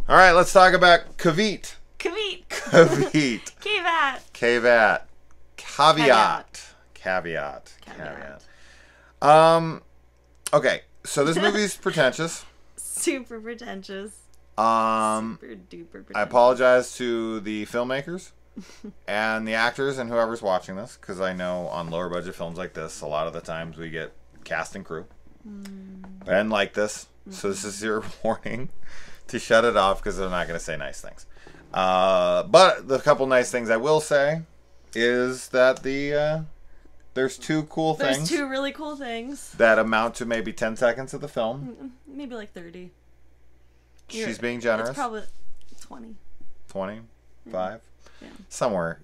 All right, let's talk about Kavit. Kavit. Kavit. Caveat. Caveat. Caveat. Okay, so this movie's pretentious. Super pretentious. Super duper pretentious. I apologize to the filmmakers and the actors and whoever's watching this, because I know on lower budget films like this, a lot of the times we get cast and crew. And like this. So this is your warning to shut it off, because I'm not going to say nice things. But the couple nice things I will say is that there's two cool things. There's two really cool things that amount to maybe 10 seconds of the film. Maybe like 30. She's being generous. It's probably 20. 25? Yeah. Somewhere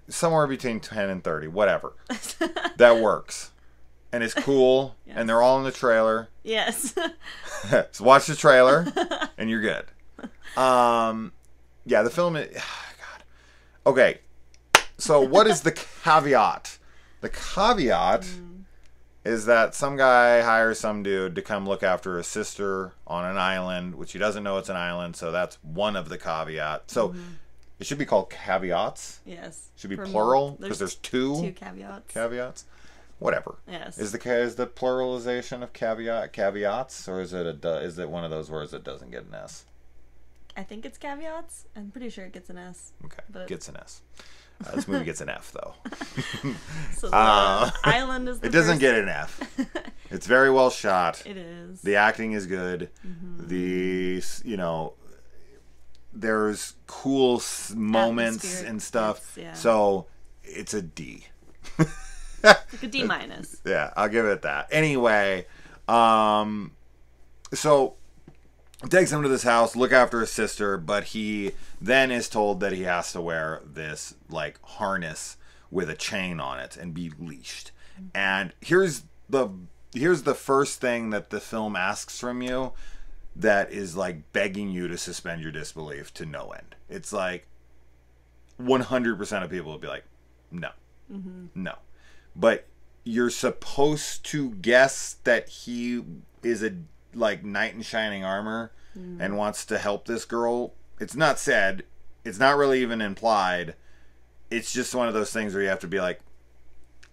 between 10 and 30. Whatever. That works. And it's cool. Yes. And they're all in the trailer. Yes. So watch the trailer and you're good. Yeah, the film is... God. Okay. So what is the caveat? The caveat is that some guy hires some dude to come look after his sister on an island, which he doesn't know it's an island, so that's one of the caveats. So it should be called caveats. Yes. It should be plural, because there's two caveats. Caveats. Whatever. Yes. Is the pluralization of caveats, or is it one of those words that doesn't get an S? I think it's caveats. I'm pretty sure it gets an S. Okay, but... gets an S. This movie gets an F, though. So the island is the It doesn't get an F. It's very well shot. It is. The acting is good. There's cool moments and stuff. Yeah. So it's a D. Like a D minus. Yeah, I'll give it that. Anyway, so takes him to this house, look after his sister, but he then is told that he has to wear this like harness with a chain on it and be leashed. And here's the first thing that the film asks from you that is like begging you to suspend your disbelief to no end. It's like 100% of people will be like, no, no. But you're supposed to guess that he is a like knight in shining armor and wants to help this girl. It's not said. It's not really even implied. It's just one of those things where you have to be like,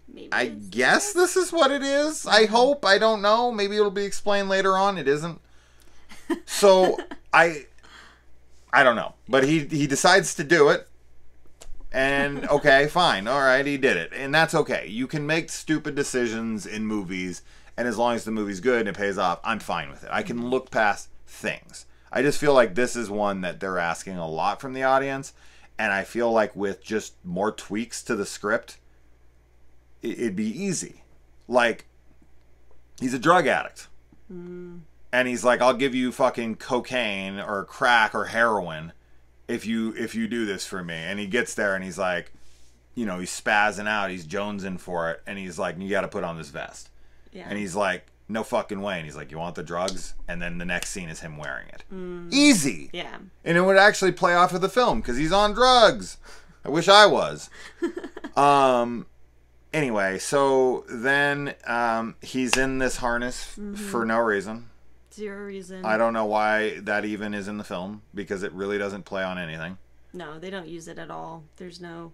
maybe I guess this is what it is. I hope. I don't know. Maybe it'll be explained later on. It isn't. So I don't know. But he decides to do it. And okay, fine. All right, he did it. And that's okay. You can make stupid decisions in movies, and as long as the movie's good and it pays off, I'm fine with it. I can look past things. I just feel like this is one that they're asking a lot from the audience, and I feel like with just more tweaks to the script, it'd be easy. Like, he's a drug addict. And he's like, I'll give you fucking cocaine or crack or heroin if you do this for me. And he gets there and he's like, he's spazzing out, he's jonesing for it, and he's like, you got to put on this vest. Yeah. And he's like, no fucking way. And he's like, you want the drugs? And then the next scene is him wearing it. Easy. Yeah. And it would actually play off of the film because he's on drugs. I wish I was. Anyway, so then he's in this harness for no reason. Zero reason. I don't know why that even is in the film, because it really doesn't play on anything. No, they don't use it at all. There's no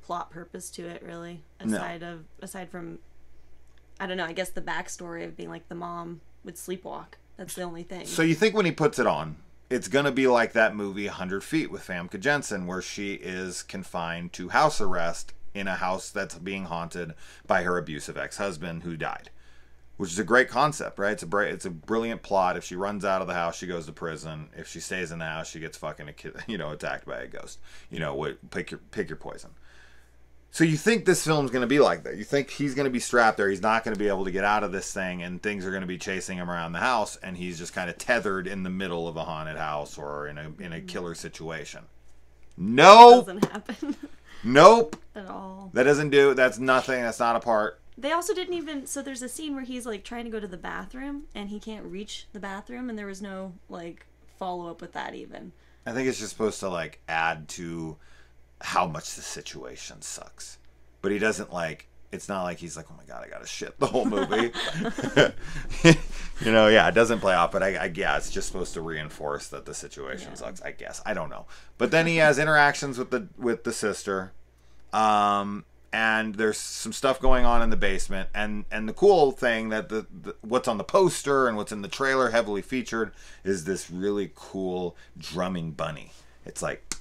plot purpose to it, really. Aside from, I don't know, I guess the backstory of being like the mom would sleepwalk. That's the only thing. So you think when he puts it on, it's going to be like that movie 100 Feet with Famke Janssen, where she is confined to house arrest in a house that's being haunted by her abusive ex-husband who died. Which is a great concept, right? It's a brilliant plot. If she runs out of the house, she goes to prison. If she stays in the house, she gets fucking attacked by a ghost. Pick your poison. So you think this film's going to be like that? You think he's going to be strapped there? He's not going to be able to get out of this thing, and things are going to be chasing him around the house, and he's just kind of tethered in the middle of a haunted house or in a killer situation. No, that doesn't happen. Nope. At all. That's nothing. That's not a part. They also didn't even... So there's a scene where he's, like, trying to go to the bathroom, and he can't reach the bathroom, and there was no, like, follow-up with that, even. I think it's just supposed to, like, add to how much the situation sucks. But he doesn't, like, it's not like he's like, oh my god, I gotta shit the whole movie. Yeah, it doesn't play off, but I guess it's just supposed to reinforce that the situation sucks. I guess I don't know, but then he has interactions with the sister, and there's some stuff going on in the basement, and the cool thing that the what's on the poster and what's in the trailer heavily featured is this really cool drumming bunny. It's like,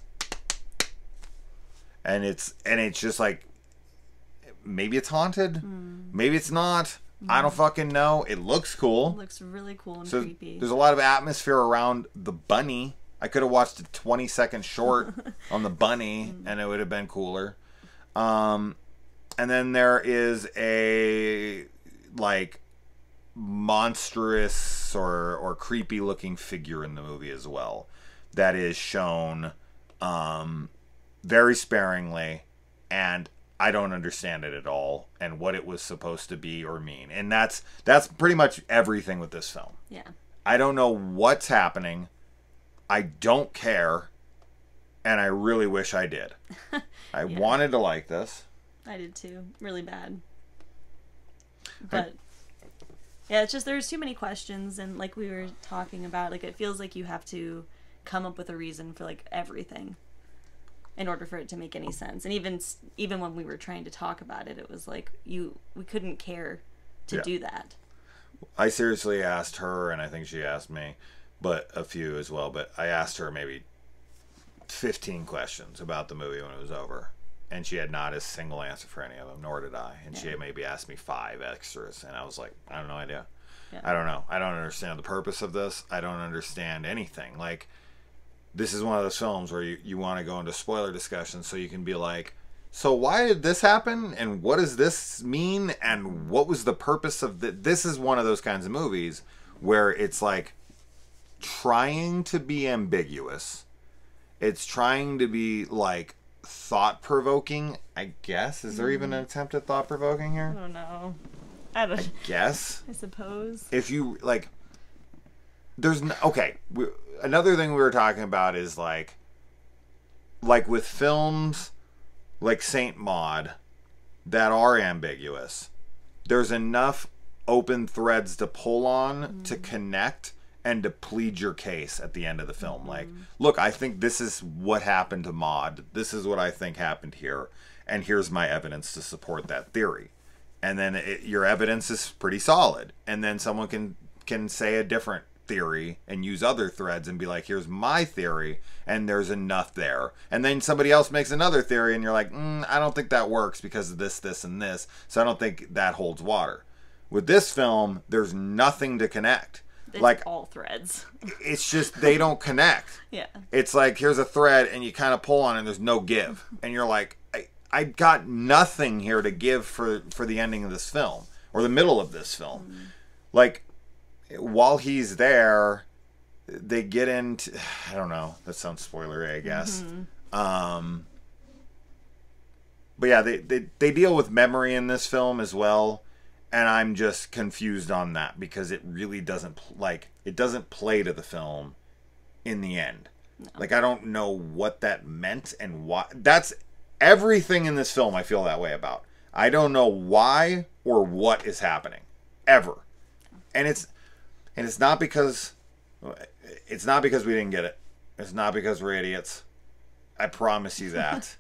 and it's just like, maybe it's haunted, maybe it's not. I don't fucking know. It looks cool. It looks really cool and creepy. There's a lot of atmosphere around the bunny. I could have watched a 20-second short on the bunny, and it would have been cooler. And then there is a like monstrous or creepy looking figure in the movie as well that is shown very sparingly, and I don't understand it at all and what it was supposed to be or mean. And that's pretty much everything with this film. Yeah. I don't know what's happening. I don't care. And I really wish I did. I wanted to like this. I did too. Really bad. But yeah, it's just there's too many questions, and like we were talking about, like it feels like you have to come up with a reason for like everything in order for it to make any sense. And even when we were trying to talk about it, it was like we couldn't care to do that. I seriously asked her, and I think she asked me, but a few as well, but I asked her maybe 15 questions about the movie when it was over, and she had not a single answer for any of them, nor did I. And she had maybe asked me 5 extras, and I was like, I have no idea. I don't know. I don't understand the purpose of this. I don't understand anything. Like, this is one of those films where you want to go into spoiler discussion so you can be like, so why did this happen? And what does this mean? And what was the purpose of this? Is one of those kinds of movies where it's like trying to be ambiguous. It's trying to be like thought-provoking, I guess. Is there even an attempt at thought-provoking here? I don't know. I guess. I suppose. If you like, there's no, okay. Another thing we were talking about is like with films like Saint Maud that are ambiguous, there's enough open threads to pull on to connect and to plead your case at the end of the film. Like, look, I think this is what happened to Maud. This is what I think happened here, and here's my evidence to support that theory. And then your evidence is pretty solid, and then someone can say a different theory and use other threads and be like, here's my theory, and there's enough there. And then somebody else makes another theory, and you're like, I don't think that works because of this, and this, so I don't think that holds water. With this film, there's nothing to connect. It's like all threads. It's just they don't connect. Yeah. It's like, here's a thread, and you kind of pull on it, and there's no give. And you're like, I got nothing here to give for the ending of this film, or the middle of this film. Like, while he's there, they get into, I don't know, that sounds spoilery, I guess. But yeah, they deal with memory in this film as well, and I'm just confused on that because it really doesn't it doesn't play to the film in the end. No. Like, I don't know what that meant and why. That's everything in this film I feel that way about. I don't know why or what is happening ever. And it's not because we didn't get it. It's not because we're idiots. I promise you that.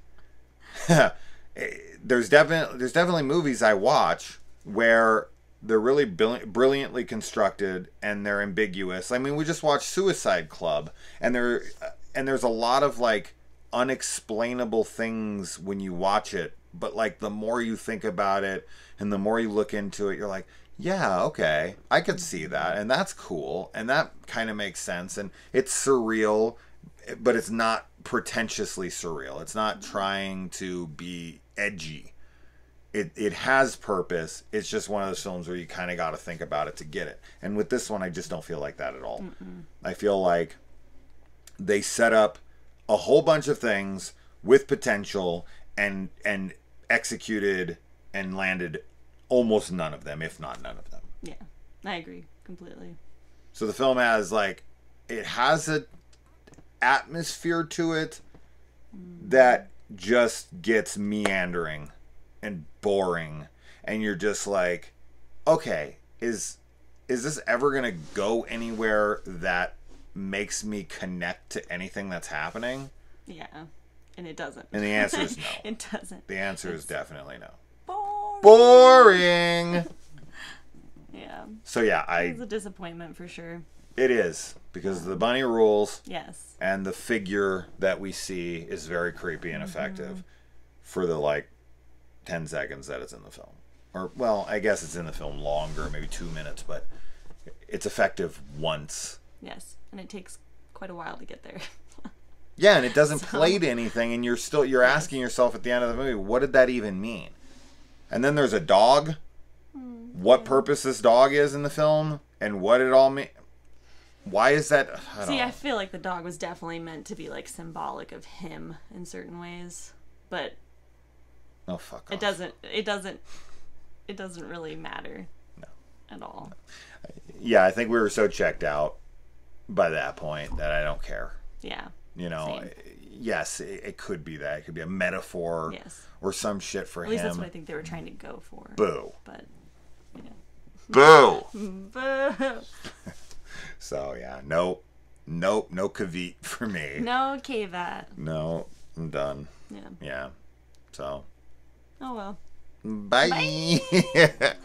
There's definitely movies I watch where they're really brilliantly constructed and they're ambiguous. I mean, we just watched Suicide Club, and there's a lot of like unexplainable things when you watch it, but like the more you think about it and the more you look into it, you're like, yeah, okay, I could see that, and that's cool, and that kind of makes sense, and it's surreal, but it's not pretentiously surreal. It's not trying to be edgy. It has purpose. It's just one of those films where you kind of got to think about it to get it. And with this one, I just don't feel like that at all. I feel like they set up a whole bunch of things with potential and executed and landed almost none of them, if not none of them. Yeah, I agree completely. So the film has it has a atmosphere to it that just gets meandering and boring. and you're just like, okay, is this ever gonna go anywhere that makes me connect to anything that's happening? Yeah, and it doesn't. And the answer is no. It doesn't. The answer is definitely no. Boring. Yeah. So yeah, it's a disappointment for sure. It is, because the bunny rules. Yes. And the figure that we see is very creepy and effective for the 10 seconds that it's in the film. Or, well, I guess it's in the film longer, maybe 2 minutes, but it's effective once. Yes, and it takes quite a while to get there. Yeah, and it doesn't play to anything, and you're asking yourself at the end of the movie, what did that even mean? And then there's a dog. What purpose this dog is in the film, and what it all means. Why is that? I feel like the dog was definitely meant to be symbolic of him in certain ways, but no, fuck off. It doesn't really matter. No. At all. Yeah, I think we were so checked out by that point that I don't care. Yeah. Same. Yes, it could be that. It could be a metaphor. Yes. Or some shit for him. At least that's what I think they were trying to go for. Boo. But boo. Boo. So yeah, nope, no kavit for me. No Kavat. No, I'm done. Yeah. Yeah. So. Oh well. Bye. Bye.